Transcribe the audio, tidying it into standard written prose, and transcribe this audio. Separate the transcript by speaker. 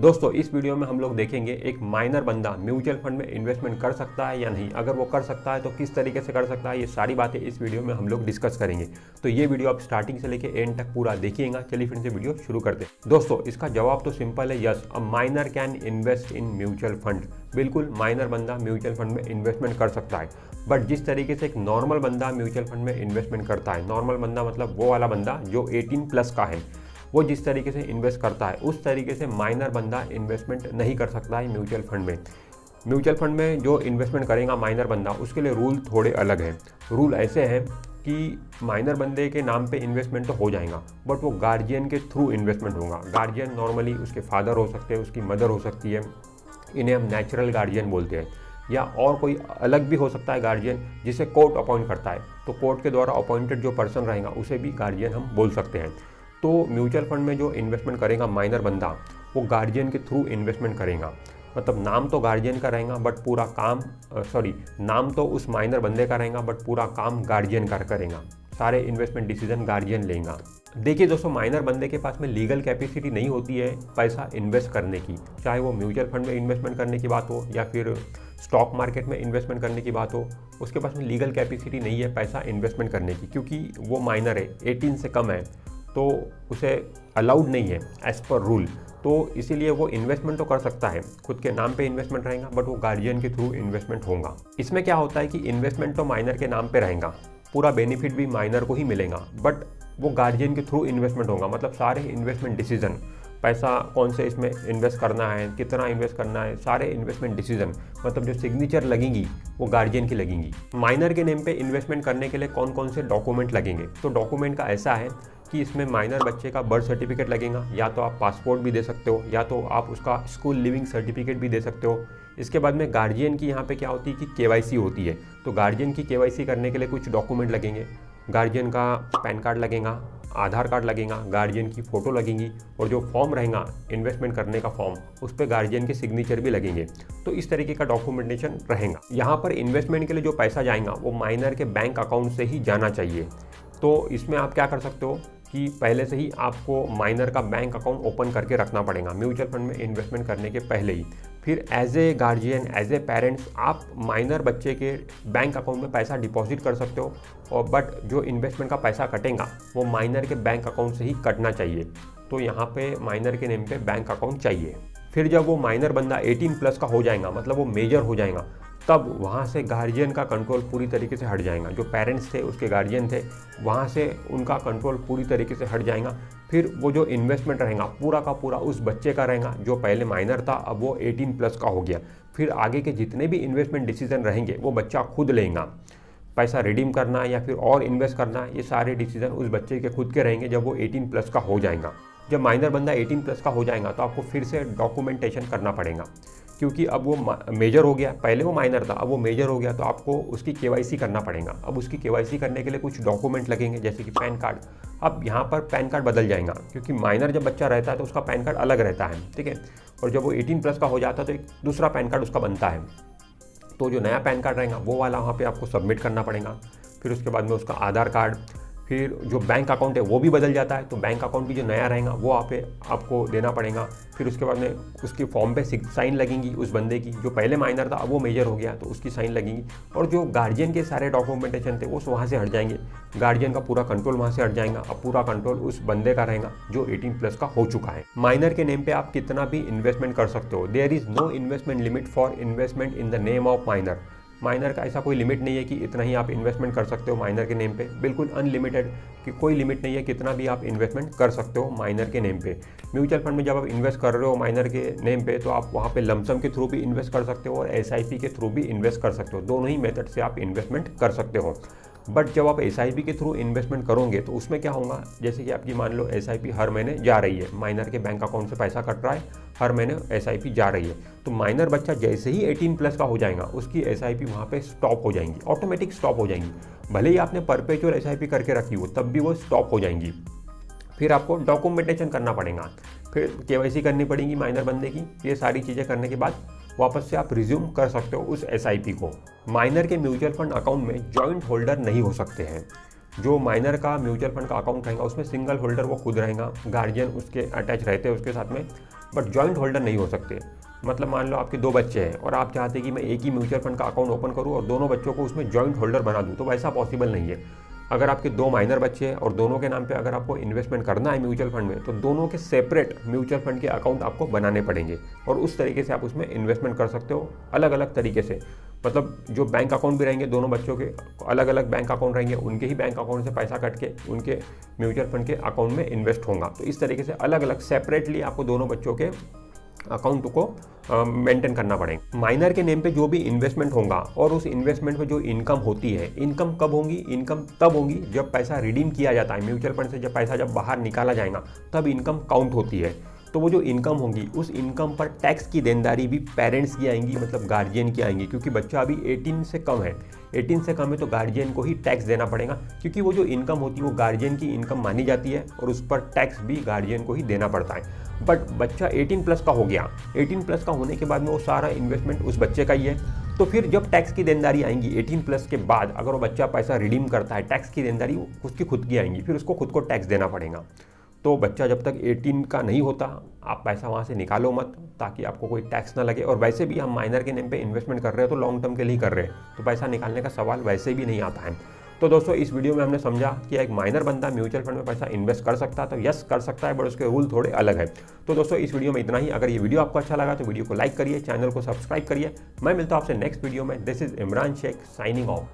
Speaker 1: दोस्तों इस वीडियो में हम लोग देखेंगे एक माइनर बंदा म्यूचुअल फंड में इन्वेस्टमेंट कर सकता है या नहीं, अगर वो कर सकता है तो किस तरीके से कर सकता है, ये सारी बातें इस वीडियो में हम लोग डिस्कस करेंगे। तो ये वीडियो आप स्टार्टिंग से लेके एंड तक पूरा देखिएगा। चलिए फिर से वीडियो शुरू करते हैं। दोस्तों इसका जवाब तो सिंपल है, yes, a minor can invest in mutual fund. बिल्कुल माइनर बंदा म्यूचुअल फंड में इन्वेस्टमेंट कर सकता है, बट जिस तरीके से एक नॉर्मल बंदा म्यूचुअल फंड में इन्वेस्टमेंट करता है, नॉर्मल बंदा मतलब वो वाला बंदा जो 18+ का है, वो जिस तरीके से इन्वेस्ट करता है उस तरीके से माइनर बंदा इन्वेस्टमेंट नहीं कर सकता है म्यूचुअल फंड में। म्यूचुअल फंड में जो इन्वेस्टमेंट करेगा माइनर बंदा, उसके लिए रूल थोड़े अलग हैं। रूल ऐसे हैं कि माइनर बंदे के नाम पे इन्वेस्टमेंट तो हो जाएगा, बट वो गार्जियन के थ्रू इन्वेस्टमेंट होगा। गार्जियन नॉर्मली उसके फादर हो सकते हैं, उसकी मदर हो सकती है, इन्हें हम नेचुरल गार्जियन बोलते हैं, या और कोई अलग भी हो सकता है गार्जियन जिसे कोर्ट अपॉइंट करता है। तो कोर्ट के द्वारा अपॉइंटेड जो पर्सन रहेगा उसे भी गार्जियन हम बोल सकते हैं। तो म्यूचुअल फंड में जो इन्वेस्टमेंट करेगा माइनर बंदा, वो गार्जियन के थ्रू इन्वेस्टमेंट करेगा। मतलब नाम तो गार्जियन का रहेगा बट पूरा काम नाम तो उस माइनर बंदे का रहेगा बट पूरा काम गार्जियन का करेगा। सारे इन्वेस्टमेंट डिसीजन गार्जियन लेगा। देखिए दोस्तों, माइनर बंदे के पास में लीगल कैपेसिटी नहीं होती है पैसा इन्वेस्ट करने की, चाहे वो म्यूचुअल फंड में इन्वेस्टमेंट करने की बात हो या फिर स्टॉक मार्केट में इन्वेस्टमेंट करने की बात हो। उसके पास में लीगल कैपेसिटी नहीं है पैसा इन्वेस्टमेंट करने की, क्योंकि वो माइनर है, 18 से कम है, तो उसे अलाउड नहीं है एज़ पर रूल। तो इसीलिए वो इन्वेस्टमेंट तो कर सकता है, खुद के नाम पे इन्वेस्टमेंट रहेगा बट वो गार्जियन के थ्रू इन्वेस्टमेंट होगा। इसमें क्या होता है कि इन्वेस्टमेंट तो माइनर के नाम पे रहेगा, पूरा बेनिफिट भी माइनर को ही मिलेगा, बट वो गार्जियन के थ्रू इन्वेस्टमेंट होगा। मतलब सारे इन्वेस्टमेंट डिसीजन, पैसा कौन से इसमें इन्वेस्ट करना है, कितना इन्वेस्ट करना है, सारे इन्वेस्टमेंट डिसीजन मतलब जो सिग्नेचर लगेंगी वो गार्जियन की लगेंगी। माइनर के नेम पे इन्वेस्टमेंट करने के लिए कौन कौन से डॉक्यूमेंट लगेंगे, तो डॉक्यूमेंट का ऐसा है कि इसमें माइनर बच्चे का बर्थ सर्टिफिकेट लगेगा, या तो आप पासपोर्ट भी दे सकते हो या तो आप उसका स्कूल लिविंग सर्टिफिकेट भी दे सकते हो। इसके बाद में गार्जियन की यहाँ पे क्या होती है कि केवाईसी होती है, तो गार्जियन की केवाईसी करने के लिए कुछ डॉक्यूमेंट लगेंगे। गार्जियन का पैन कार्ड लगेगा, आधार कार्ड लगेगा, गार्जियन की फ़ोटो लगेंगी, और जो फॉर्म रहेगा इन्वेस्टमेंट करने का फॉर्म, उस पर गार्जियन के सिग्नेचर भी लगेंगे। तो इस तरीके का डॉक्यूमेंटेशन रहेगा। यहाँ पर इन्वेस्टमेंट के लिए जो पैसा जाएगा वो माइनर के बैंक अकाउंट से ही जाना चाहिए। तो इसमें आप क्या कर सकते हो कि पहले से ही आपको माइनर का बैंक अकाउंट ओपन करके रखना पड़ेगा म्यूचुअल फंड में इन्वेस्टमेंट करने के पहले ही। फिर as a guardian, as a parents, आप माइनर बच्चे के बैंक अकाउंट में पैसा डिपॉजिट कर सकते हो, और बट जो इन्वेस्टमेंट का पैसा कटेगा वो माइनर के बैंक अकाउंट से ही कटना चाहिए। तो यहाँ पे माइनर के नेम पे बैंक अकाउंट चाहिए। फिर जब वो माइनर बंदा 18+ का हो जाएगा, मतलब वो मेजर हो जाएगा, तब वहाँ से गार्जियन का कंट्रोल पूरी तरीके से हट जाएगा। जो पेरेंट्स थे, उसके गार्जियन थे, वहाँ से उनका कंट्रोल पूरी तरीके से हट जाएगा। फिर वो जो इन्वेस्टमेंट रहेगा पूरा का पूरा उस बच्चे का रहेगा जो पहले माइनर था, अब वो 18+ का हो गया। फिर आगे के जितने भी इन्वेस्टमेंट डिसीजन रहेंगे वो बच्चा खुद लेगा। पैसा रिडीम करना है या फिर और इन्वेस्ट करना है, ये सारे डिसीजन उस बच्चे के खुद के रहेंगे जब वो 18+ का हो जाएगा। जब माइनर बंदा 18+ का हो जाएगा तो आपको फिर से डॉक्यूमेंटेशन करना पड़ेगा, क्योंकि अब वो मेजर हो गया। पहले वो माइनर था, अब वो मेजर हो गया, तो आपको उसकी केवाईसी करना पड़ेगा। अब उसकी केवाईसी करने के लिए कुछ डॉक्यूमेंट लगेंगे, जैसे कि पैन कार्ड। अब यहाँ पर पैन कार्ड बदल जाएगा, क्योंकि माइनर जब बच्चा रहता है तो उसका पैन कार्ड अलग रहता है, ठीक है, और जब वो 18+ का हो जाता है तो एक दूसरा पैन कार्ड उसका बनता है। तो जो नया पैन कार्ड रहेगा वो वाला वहाँ पर आपको सबमिट करना पड़ेगा। फिर उसके बाद में उसका आधार कार्ड, फिर जो बैंक अकाउंट है वो भी बदल जाता है, तो बैंक अकाउंट भी जो नया रहेगा वो आप आपको देना पड़ेगा। फिर उसके बाद में उसकी फॉर्म पे साइन लगेंगी उस बंदे की, जो पहले माइनर था अब वो मेजर हो गया तो उसकी साइन लगेंगी। और जो गार्जियन के सारे डॉक्यूमेंटेशन थे वो वहाँ से हट जाएंगे, गार्जियन का पूरा कंट्रोल वहाँ से हट जाएगा। अब पूरा कंट्रोल उस बंदे का रहेगा जो 18+ का हो चुका है। माइनर के नेम पे आप कितना भी इन्वेस्टमेंट कर सकते हो। There is no investment limit for investment in the name of minor. Minor का ऐसा कोई लिमिट नहीं है कि इतना ही आप इन्वेस्टमेंट कर सकते हो माइनर के नेम पे, बिल्कुल अनलिमिटेड, कि कोई लिमिट नहीं है, कितना भी आप इन्वेस्टमेंट कर सकते हो माइनर के नेम पे। म्यूचुअल फंड में जब आप इन्वेस्ट कर रहे हो माइनर के नेम पे, तो आप वहाँ पे लमसम के थ्रू भी इन्वेस्ट कर सकते हो और SIP के थ्रू भी इन्वेस्ट कर सकते हो। दोनों ही मेथड से आप इन्वेस्टमेंट कर सकते हो। बट जब आप SIP के थ्रू इन्वेस्टमेंट करोगे तो उसमें क्या होगा, जैसे कि आपकी मान लो SIP हर महीने जा रही है, माइनर के बैंक अकाउंट से पैसा कट रहा है, हर महीने SIP जा रही है, तो माइनर बच्चा जैसे ही 18+ का हो जाएगा उसकी SIP वहाँ पे स्टॉप हो जाएंगी, ऑटोमेटिक स्टॉप हो जाएंगी। भले ही आपने परपेचुअल SIP करके रखी हो तब भी वो स्टॉप हो जाएंगी। फिर आपको डॉक्यूमेंटेशन करना पड़ेगा, फिर KYC करनी पड़ेगी माइनर बंदे की। ये सारी चीज़ें करने के बाद वापस से आप रिज्यूम कर सकते हो उस SIP को। माइनर के म्यूचुअल फंड अकाउंट में जॉइंट होल्डर नहीं हो सकते हैं। जो माइनर का म्यूचुअल फंड का अकाउंट रहेगा उसमें सिंगल होल्डर वो खुद रहेगा, गार्जियन उसके अटैच रहते हैं उसके साथ में, बट जॉइंट होल्डर नहीं हो सकते। मतलब मान लो आपके 2 बच्चे हैं और आप चाहते हैं कि मैं एक ही म्यूचुअल फंड का अकाउंट ओपन करूँ और दोनों बच्चों को उसमें जॉइंट होल्डर बना दूँ, तो वैसा पॉसिबल नहीं है। अगर आपके 2 माइनर बच्चे हैं और दोनों के नाम पे अगर आपको इन्वेस्टमेंट करना है म्यूचुअल फंड में, तो दोनों के सेपरेट म्यूचुअल फंड के अकाउंट आपको बनाने पड़ेंगे और उस तरीके से आप उसमें इन्वेस्टमेंट कर सकते हो अलग अलग तरीके से। मतलब जो बैंक अकाउंट भी रहेंगे दोनों बच्चों के, अलग अलग बैंक अकाउंट रहेंगे, उनके ही बैंक अकाउंट से पैसा कट के उनके म्यूचुअल फंड के अकाउंट में इन्वेस्ट होगा। तो इस तरीके से अलग अलग सेपरेटली आपको दोनों बच्चों के अकाउंट को मेंटेन करना पड़ेगा। माइनर के नेम पे जो भी इन्वेस्टमेंट होगा और उस इन्वेस्टमेंट पे जो इनकम होती है, इनकम कब होंगी? इनकम तब होंगी जब पैसा रिडीम किया जाता है म्यूचुअल फंड से, जब पैसा जब बाहर निकाला जाएगा तब इनकम काउंट होती है। तो वो जो इनकम होगी उस इनकम पर टैक्स की देनदारी भी पेरेंट्स की आएंगी, मतलब गार्जियन की आएंगी, क्योंकि बच्चा अभी 18 से कम है। 18 से कम है तो गार्जियन को ही टैक्स देना पड़ेगा, क्योंकि वो जो इनकम होती है वो गार्जियन की इनकम मानी जाती है और उस पर टैक्स भी गार्जियन को ही देना पड़ता है। बट बच्चा 18 प्लस का हो गया, 18 प्लस का होने के बाद में वो सारा इन्वेस्टमेंट उस बच्चे का ही है। तो फिर जब टैक्स की देनदारी आएंगी 18 प्लस के बाद, अगर वो बच्चा पैसा रिडीम करता है, टैक्स की देनदारी उसकी खुद की आएंगी, फिर उसको खुद को टैक्स देना पड़ेगा। तो बच्चा जब तक 18 का नहीं होता आप पैसा वहाँ से निकालो मत, ताकि आपको कोई टैक्स ना लगे। और वैसे भी हम माइनर के नेम पे इन्वेस्टमेंट कर रहे हैं तो लॉन्ग टर्म के लिए कर रहे हैं, तो पैसा निकालने का सवाल वैसे भी नहीं आता है। तो दोस्तों इस वीडियो में हमने समझा कि एक माइनर बंदा म्यूचुअल फंड में पैसा इन्वेस्ट कर सकता है, तो यस कर सकता है, बट उसके रूल थोड़े अलग है। तो दोस्तों इस वीडियो में इतना ही। अगर ये वीडियो आपको अच्छा लगा तो वीडियो को लाइक करिए, चैनल को सब्सक्राइब करिए। मैं मिलता हूं आपसे नेक्स्ट वीडियो में। This is Imran Sheikh signing of.